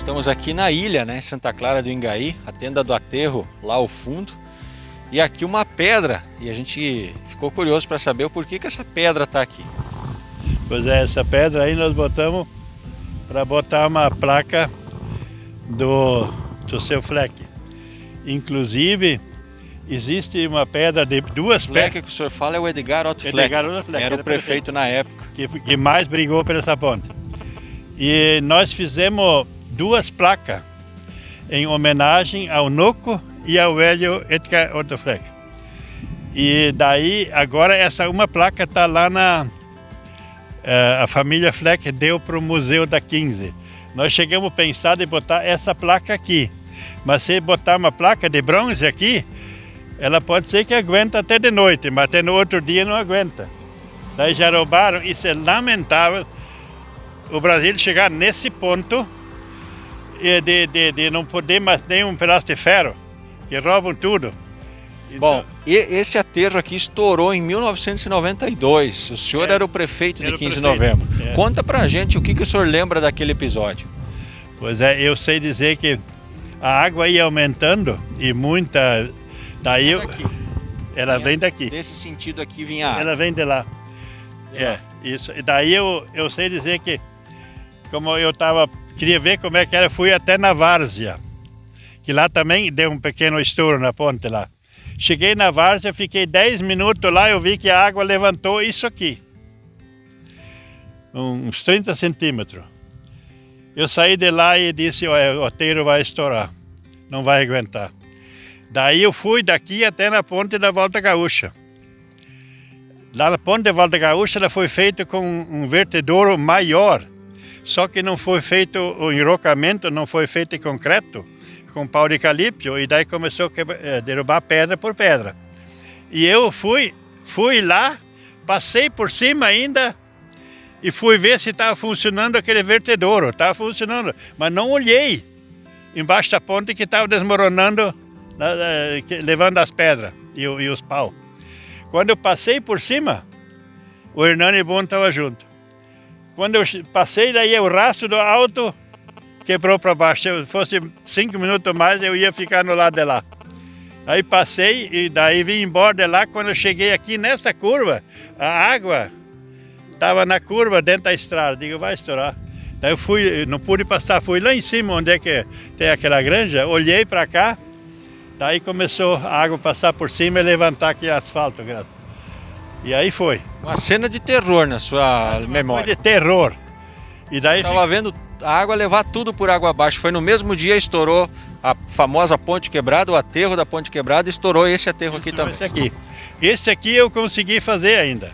estamos aqui na ilha, né, Santa Clara do Ingaí, a tenda do aterro lá ao fundo. E aqui uma pedra, e a gente ficou curioso para saber o porquê que essa pedra está aqui. Pois é, essa pedra aí nós botamos para botar uma placa do seu Fleck. Inclusive, existe uma pedra de duas Fleck pedras. que o senhor fala é o Edgar Otto Fleck, Edgar Otto Fleck, era o prefeito na época. Que mais brigou por essa ponte. E nós fizemos duas placas em homenagem ao Noco e ao velho Edgar Otto Fleck. E daí, agora essa uma placa está lá na... a família Fleck deu para o Museu da 15. Nós chegamos a pensar de botar essa placa aqui. Mas se botar uma placa de bronze aqui, ela pode ser que aguenta até de noite, mas até no outro dia não aguenta. Daí já roubaram, isso é lamentável, o Brasil chegar nesse ponto de não poder mais nem um pedaço de ferro, que roubam tudo. Bom, e esse aterro aqui estourou em 1992, o senhor era o prefeito de 15 de novembro. Conta pra gente o que o senhor lembra daquele episódio. Pois é, eu sei dizer que a água ia aumentando e muita... Daí ela vem daqui. Nesse sentido aqui vinha a água. Ela vem de lá. Isso. E daí eu sei dizer que, como eu queria ver como é que era, fui até na Várzea, que lá também deu um pequeno estouro na ponte lá. Cheguei na Várzea, fiquei 10 minutos lá, eu vi que a água levantou isso aqui, uns 30 centímetros. Eu saí de lá e disse, olha, o aterro vai estourar, não vai aguentar. Daí eu fui daqui até na ponte da Volta Gaúcha. Lá na ponte da Volta Gaúcha ela foi feita com um vertedouro maior, só que não foi feito o enrocamento, não foi feito em concreto, com pau de eucalipto, e daí começou a derrubar pedra por pedra. E eu fui lá, passei por cima ainda e fui ver se estava funcionando aquele vertedouro. Estava funcionando, mas não olhei embaixo da ponte que estava desmoronando, levando as pedras e os pau. Quando eu passei por cima, o Hernani Bon estava junto. Quando eu passei, daí o rastro do alto quebrou para baixo. Se fosse 5 minutos mais, eu ia ficar no lado de lá. Aí passei e daí vim embora de lá. Quando eu cheguei aqui nessa curva, a água estava na curva dentro da estrada. Digo, vai estourar. Daí eu fui, não pude passar, fui lá em cima onde é que tem aquela granja, olhei para cá, daí começou a água passar por cima e levantar aquele asfalto. E aí foi. Uma cena de terror na sua memória. Foi de terror. E daí estava vendo a água levar tudo por água abaixo. Foi no mesmo dia estourou a famosa ponte quebrada, o aterro da ponte quebrada, estourou esse aterro aqui também. Esse aqui eu consegui fazer ainda.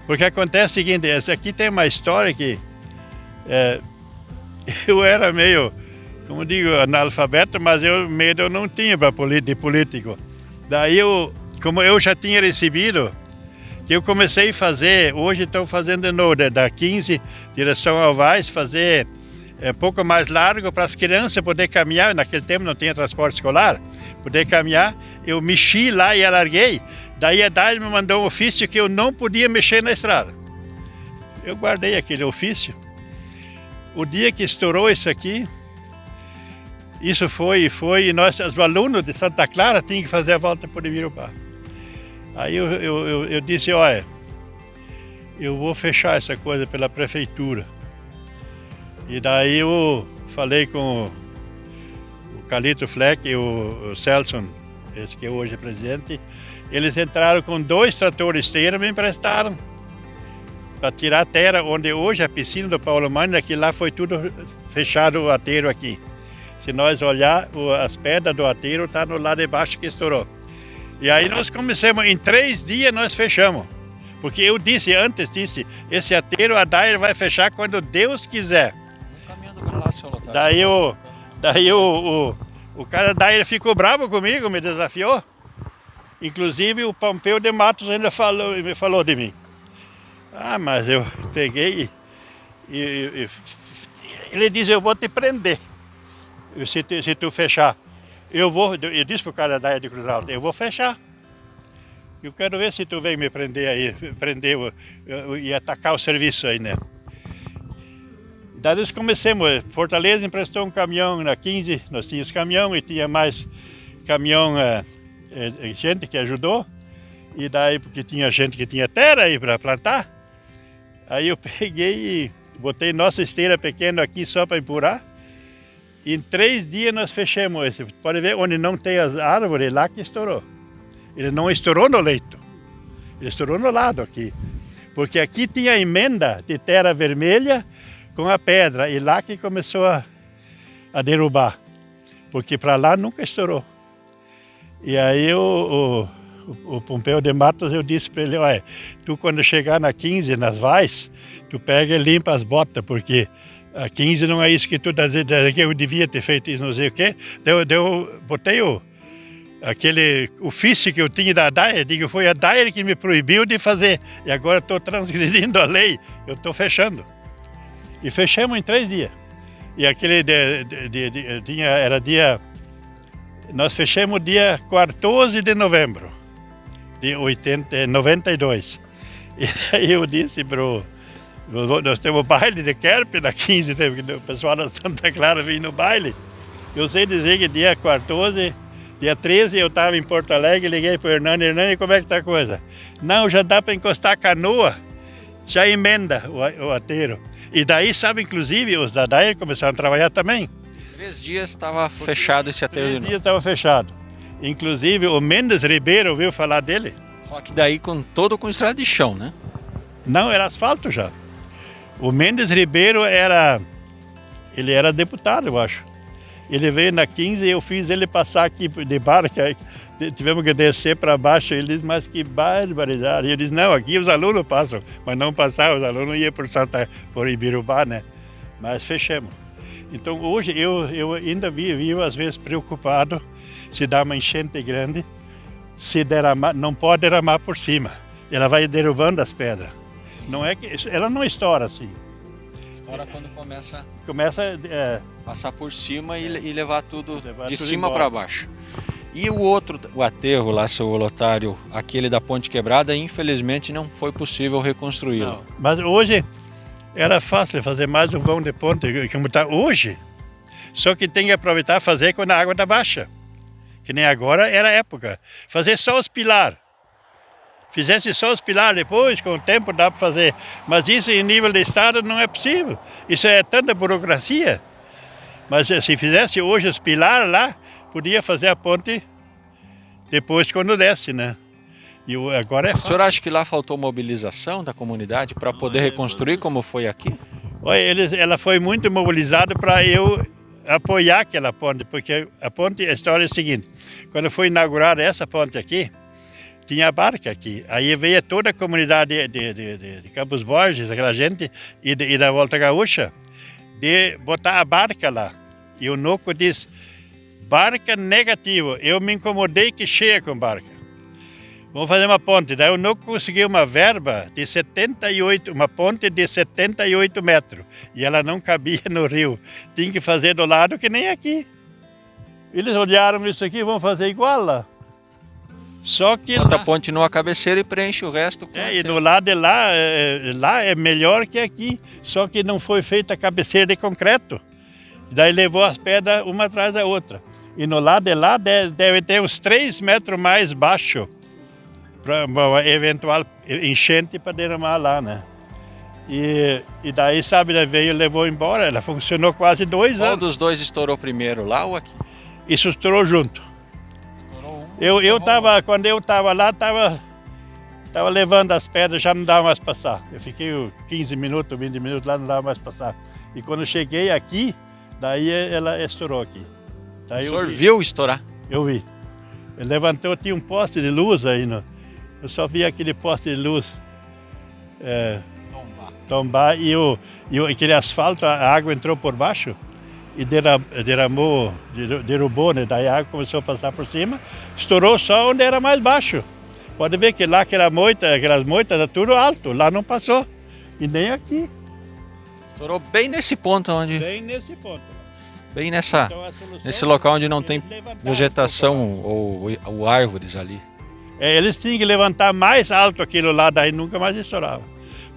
Porque acontece o seguinte, esse aqui tem uma história que eu era meio, como digo, analfabeto, mas medo eu não tinha de político. Daí como eu já tinha recebido, que eu comecei a fazer, hoje estou fazendo de novo, da 15, direção ao Vaz, fazer um pouco mais largo para as crianças poderem caminhar, naquele tempo não tinha transporte escolar, poder caminhar, eu mexi lá e alarguei, daí a DAI me mandou um ofício que eu não podia mexer na estrada. Eu guardei aquele ofício. O dia que estourou isso aqui, isso foi, e nós, os alunos de Santa Clara, tinham que fazer a volta por Ibirubá. Aí eu disse, olha, eu vou fechar essa coisa pela prefeitura. E daí eu falei com o Calito Fleck e o Celson, esse que hoje é presidente, eles entraram com 2 tratores esteira, me emprestaram para tirar a terra, onde hoje a piscina do Paulo Mani, aqui lá foi tudo fechado o aterro aqui. Se nós olhar, as pedras do aterro estão no lado de baixo que estourou. E aí nós começamos, em 3 dias nós fechamos. Porque eu disse, esse aterro a DAIR vai fechar quando Deus quiser. Daí o cara da DAIR ficou bravo comigo, me desafiou. Inclusive o Pompeu de Matos ainda me falou de mim. Ah, mas eu peguei e ele disse, eu vou te prender se tu fechar. Eu disse para o cara da DAIR de Cruz Alta, eu vou fechar. Eu quero ver se tu vem me prender aí, e atacar o serviço aí, né? Daí nós começamos, Fortaleza emprestou um caminhão na 15, nós tínhamos caminhão e tinha mais caminhão, gente que ajudou. E daí, porque tinha gente que tinha terra aí para plantar, aí eu peguei e botei nossa esteira pequena aqui só para empurrar. E em 3 dias nós fechamos esse. Pode ver onde não tem as árvores, lá que estourou. Ele não estourou no leito, ele estourou no lado aqui. Porque aqui tinha emenda de terra vermelha com a pedra, e lá que começou a derrubar. Porque para lá nunca estourou. E aí o Pompeu de Matos, eu disse para ele, olha, tu quando chegar na 15, nas vais, tu pega e limpa as botas, porque a 15 não é isso que tu tá dizendo, que eu devia ter feito isso, não sei o quê. Botei o ofício que eu tinha da Dair, digo, foi a Dair que me proibiu de fazer, e agora estou transgredindo a lei, eu estou fechando. E fechamos em 3 dias. E aquele era dia, nós fechamos dia 14 de novembro. De 92. E daí eu disse nós temos baile de Kerp na 15, o pessoal da Santa Clara vinha no baile. Eu sei dizer que dia 14, dia 13 eu estava em Porto Alegre, liguei para o Hernani, como é que está a coisa? Não, já dá para encostar a canoa, já emenda o ateiro. E daí, sabe, inclusive, os da Dair começaram a trabalhar também. 3 dias estava fechado esse aterro. 3 dias estava fechado. Inclusive o Mendes Ribeiro, ouviu falar dele? Só que daí com estrada de chão, né? Não, era asfalto já. O Mendes Ribeiro ele era deputado, eu acho. Ele veio na 15 e eu fiz ele passar aqui de barca. Tivemos que descer para baixo. Ele disse, mas que barbaridade. Eu disse, não, aqui os alunos passam. Mas não passaram, os alunos iam por Ibirubá, né? Mas fechamos. Então hoje eu ainda vivo às vezes preocupado. Se dá uma enchente grande, se derramar, não pode derramar por cima. Ela vai derrubando as pedras. Sim. Não é que ela não estoura assim. Estoura quando começa a passar por cima e levar tudo de tudo cima embora. para baixo. E o aterro lá, seu Lotário, aquele da Ponte Quebrada, infelizmente não foi possível reconstruí-lo. Mas hoje era fácil fazer mais um vão de ponte, como está hoje. Só que tem que aproveitar e fazer quando a água está baixa. Que nem agora era a época. Fazer só os pilares. Fizesse só os pilares, depois, com o tempo, dá para fazer. Mas isso em nível de estado não é possível. Isso é tanta burocracia. Mas se fizesse hoje os pilares lá, podia fazer a ponte depois quando desce, né? E agora é fácil. O senhor acha que lá faltou mobilização da comunidade para poder reconstruir como foi aqui? Olha, ela foi muito mobilizada para eu apoiar aquela ponte, porque a história é a seguinte, quando foi inaugurada essa ponte aqui, tinha a barca aqui, aí veio toda a comunidade de Campos Borges, aquela gente, e da Volta Gaúcha, de botar a barca lá, e o Noco disse, barca negativo, eu me incomodei que cheia com barca, vamos fazer uma ponte, daí o Noco conseguiu uma verba de 78, uma ponte de 78 metros, e ela não cabia no rio, tinha que fazer do lado que nem aqui. Eles olharam isso aqui, vão fazer igual lá. Só que bota a ponte numa cabeceira e preenche o resto. E do lado de lá é melhor que aqui, só que não foi feita a cabeceira de concreto. Daí levou as pedras uma atrás da outra. E no lado de lá deve ter uns 3 metros mais baixo, para uma eventual enchente para derramar lá, né? E daí, sabe, veio e levou embora. Ela funcionou quase 2 anos. Qual dos dois estourou primeiro, lá ou aqui? Isso estourou junto. Quando eu estava lá, estava levando as pedras, já não dava mais passar. Eu fiquei 15 minutos, 20 minutos lá, não dava mais passar. E quando eu cheguei aqui, daí ela estourou aqui. Daí o senhor viu estourar? Eu vi. Ele levantou, tinha um poste de luz aí, eu só vi aquele poste de luz tombar e aquele asfalto, a água entrou por baixo e derrubou, né? Daí a água começou a passar por cima, estourou só onde era mais baixo. Pode ver que lá aquelas moitas era tudo alto, lá não passou, e nem aqui. Estourou bem nesse ponto onde... Bem nesse ponto. Bem nesse local onde não tem vegetação ou árvores ali. Eles tinham que levantar mais alto aquilo lá, daí nunca mais estourava.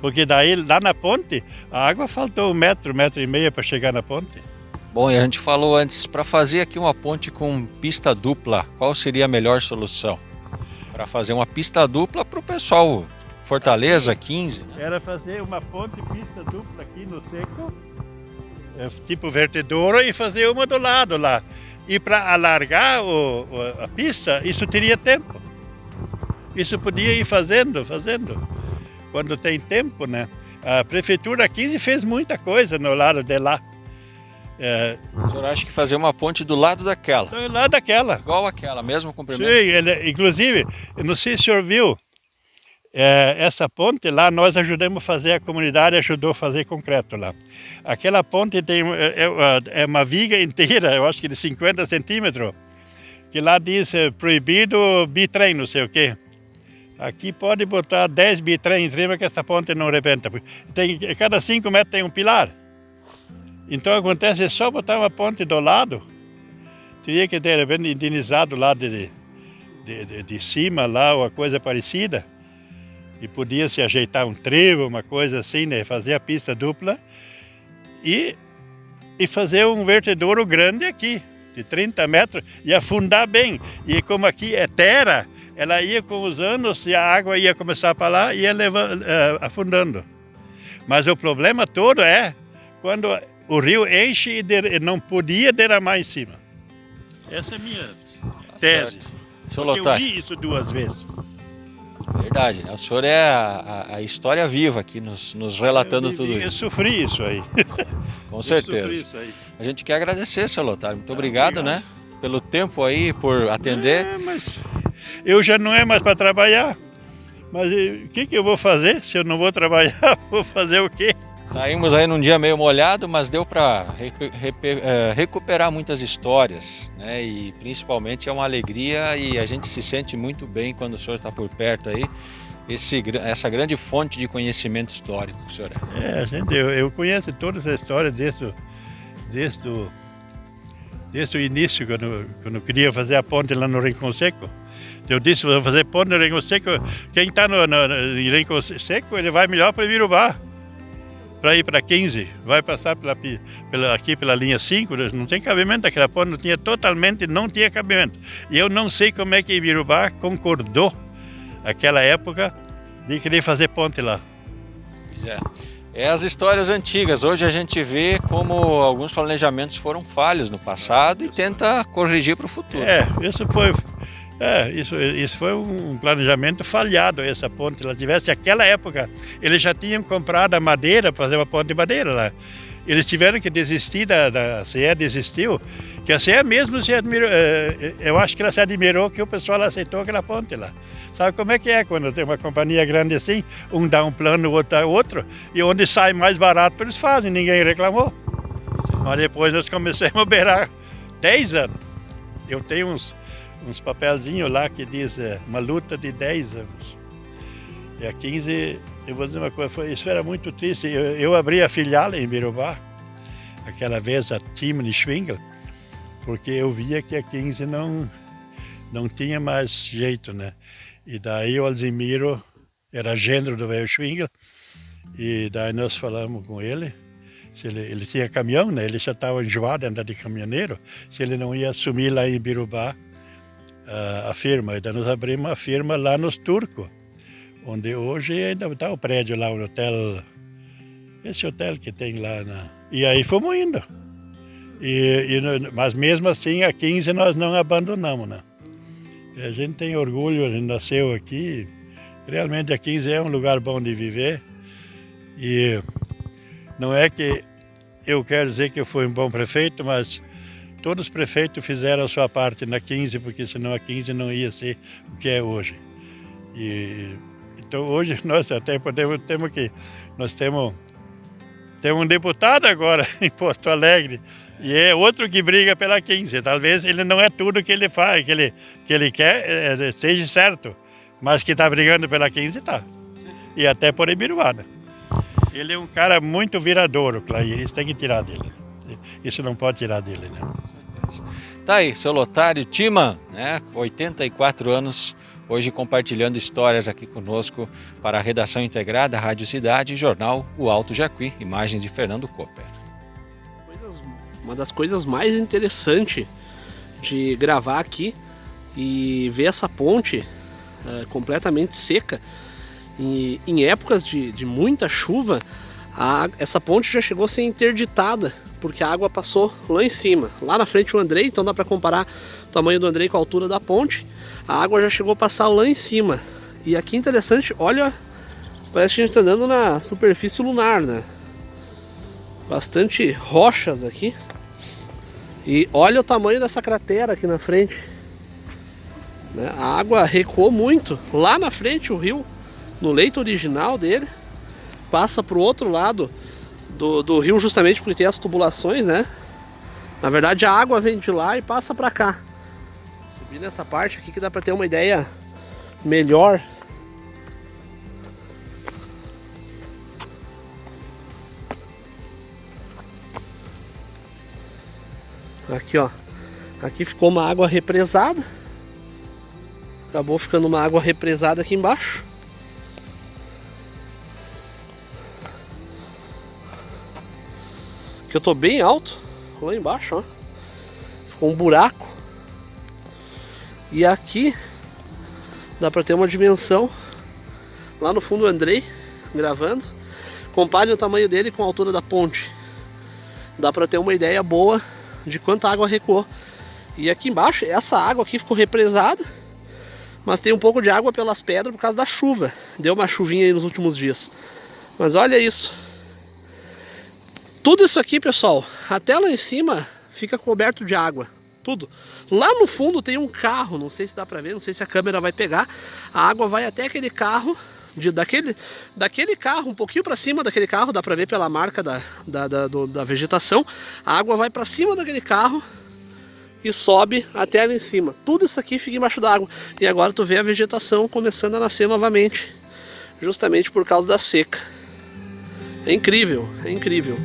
Porque daí, lá na ponte, a água faltou 1,5 metro para chegar na ponte. Bom, e a gente falou antes, para fazer aqui uma ponte com pista dupla, qual seria a melhor solução? Para fazer uma pista dupla para o pessoal Fortaleza, 15, né? Era fazer uma ponte pista dupla aqui no seco, tipo vertedouro, e fazer uma do lado lá. E para alargar a pista, isso teria tempo. Isso podia ir fazendo. Quando tem tempo, né? A prefeitura 15 fez muita coisa no lado de lá. O senhor acha que fazer uma ponte do lado daquela? Do lado daquela. Igual aquela, mesmo comprimento? Sim, inclusive, eu não sei se o senhor viu, essa ponte lá, nós ajudamos a fazer, a comunidade ajudou a fazer concreto lá. Aquela ponte tem uma viga inteira, eu acho que de 50 centímetros, que lá diz proibido bitrem, não sei o quê. Aqui pode botar 10 bitrem em cima que essa ponte não arrebenta. Cada 5 metros tem um pilar. Então acontece, é só botar uma ponte do lado, teria que ter indenizado lá de cima, lá, ou coisa parecida. E podia se ajeitar um trevo, uma coisa assim, né? Fazer a pista dupla e fazer um vertedouro grande aqui, de 30 metros, e afundar bem. E como aqui é terra, ela ia com os anos e a água ia começar para lá e ia afundando. Mas o problema todo é quando o rio enche e não podia derramar em cima. Essa é a minha tese. Porque eu vi isso 2 vezes. Verdade, né? O senhor é a história viva aqui, nos relatando tudo isso. Eu sofri isso aí. Com certeza. Isso aí. A gente quer agradecer, seu Lotário. Muito obrigado, né? Pelo tempo aí, por atender. Mas eu já não é mais para trabalhar. Mas o que eu vou fazer? Se eu não vou trabalhar, vou fazer o quê? Saímos aí num dia meio molhado, mas deu para recuperar muitas histórias, né? E principalmente é uma alegria e a gente se sente muito bem quando o senhor está por perto aí. Essa grande fonte de conhecimento histórico, senhor. Eu conheço toda essa história desde o início, quando eu queria fazer a ponte lá no Rincão Seco. Eu disse, vou fazer ponte no Rincão Seco, quem está no Rincão Seco, ele vai melhor para Ibirubá. Para ir para 15, vai passar aqui pela linha 5, não tem cabimento, aquela ponte não tinha cabimento. E eu não sei como é que Ibirubá concordou, naquela época, de querer fazer ponte lá. É as histórias antigas, hoje a gente vê como alguns planejamentos foram falhos no passado e tenta corrigir para o futuro. Isso foi um planejamento falhado, essa ponte. Se ela tivesse aquela época, eles já tinham comprado a madeira para fazer uma ponte de madeira lá. Eles tiveram que desistir, a CE desistiu, que a CE mesmo se admirou, eu acho que ela se admirou que o pessoal aceitou aquela ponte lá. Sabe como é que é quando tem uma companhia grande assim, um dá um plano, o outro dá outro, e onde sai mais barato eles fazem, ninguém reclamou. Mas depois nós começamos a beirar 10 anos. Eu tenho uns papelzinhos lá que diz uma luta de 10 anos. E a 15, eu vou dizer uma coisa, isso era muito triste. Eu abri a filial em Ibirubá, aquela vez a Timony Schwingel, porque eu via que a 15 não tinha mais jeito, né? E daí o Alzimiro era gênero do velho Schwingel, e daí nós falamos com ele, se ele tinha caminhão, né? Ele já estava enjoado de andar de caminhoneiro, se ele não ia assumir lá em Ibirubá a firma. E daí nós abrimos a firma lá nos Turcos, onde hoje ainda está o prédio lá, o hotel, esse hotel que tem lá. E aí fomos indo. Mas mesmo assim, a 15 nós não abandonamos, né? A gente tem orgulho, a gente nasceu aqui. Realmente a 15 é um lugar bom de viver. E não é que eu quero dizer que eu fui um bom prefeito, mas todos os prefeitos fizeram a sua parte na 15, porque senão a 15 não ia ser o que é hoje. Então hoje nós até nós temos um deputado agora em Porto Alegre, e é outro que briga pela 15. Talvez ele não é tudo que ele faz, que ele quer, seja certo, mas que está brigando pela 15 está. E até por Ibirubá, né? Ele é um cara muito viradouro, Clair, isso tem que tirar dele. Isso não pode tirar dele, né? Tá aí, seu Lotário Timan, né? 84 anos, hoje compartilhando histórias aqui conosco para a redação integrada Rádio Cidade e Jornal O Alto Jacuí, imagens de Fernando Cooper. Uma das coisas mais interessantes de gravar aqui e ver essa ponte completamente seca, em épocas de muita chuva, essa ponte já chegou a ser interditada, porque a água passou lá em cima. Lá na frente o Andrei, então dá para comparar o tamanho do Andrei com a altura da ponte. A água já chegou a passar lá em cima. E aqui interessante, olha, parece que a gente está andando na superfície lunar, né? Bastante rochas aqui. E olha o tamanho dessa cratera aqui na frente. A água recuou muito. Lá na frente o rio, no leito original dele, passa para o outro lado do rio, justamente porque tem as tubulações, né? Na verdade a água vem de lá e passa para cá. Subir nessa parte aqui que dá para ter uma ideia melhor. Aqui, ó. Aqui ficou uma água represada. Acabou ficando uma água represada aqui embaixo. Aqui eu tô bem alto. Lá embaixo, ó. Ficou um buraco. E aqui dá pra ter uma dimensão. Lá no fundo o Andrei gravando. Compare o tamanho dele com a altura da ponte. Dá pra ter uma ideia boa de quanta água recuou. E aqui embaixo, essa água aqui ficou represada, mas tem um pouco de água pelas pedras por causa da chuva. Deu uma chuvinha aí nos últimos dias. Mas olha isso. Tudo isso aqui, pessoal, até lá em cima fica coberto de água. Tudo. Lá no fundo tem um carro, não sei se dá pra ver, não sei se a câmera vai pegar. A água vai até aquele carro, daquele carro, um pouquinho para cima daquele carro, dá para ver pela marca da vegetação. A água vai para cima daquele carro e sobe até ali em cima. Tudo isso aqui fica embaixo da água. E agora tu vê a vegetação começando a nascer novamente, justamente por causa da seca. É incrível, é incrível.